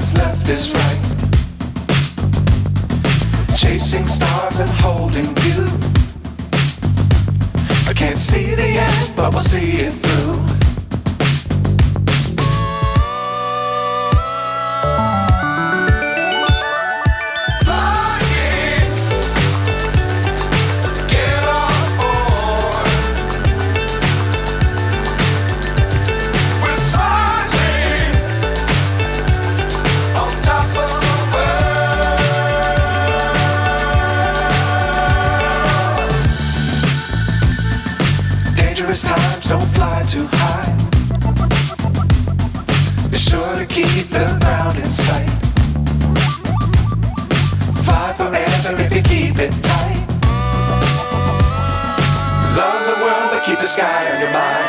what's left is right. Chasing stars and holding you. I can't see the end, but we'll see it through. Times don't fly too high. Be sure to keep the ground in sight. Fly forever if you keep it tight. Love the world but keep the sky on your mind.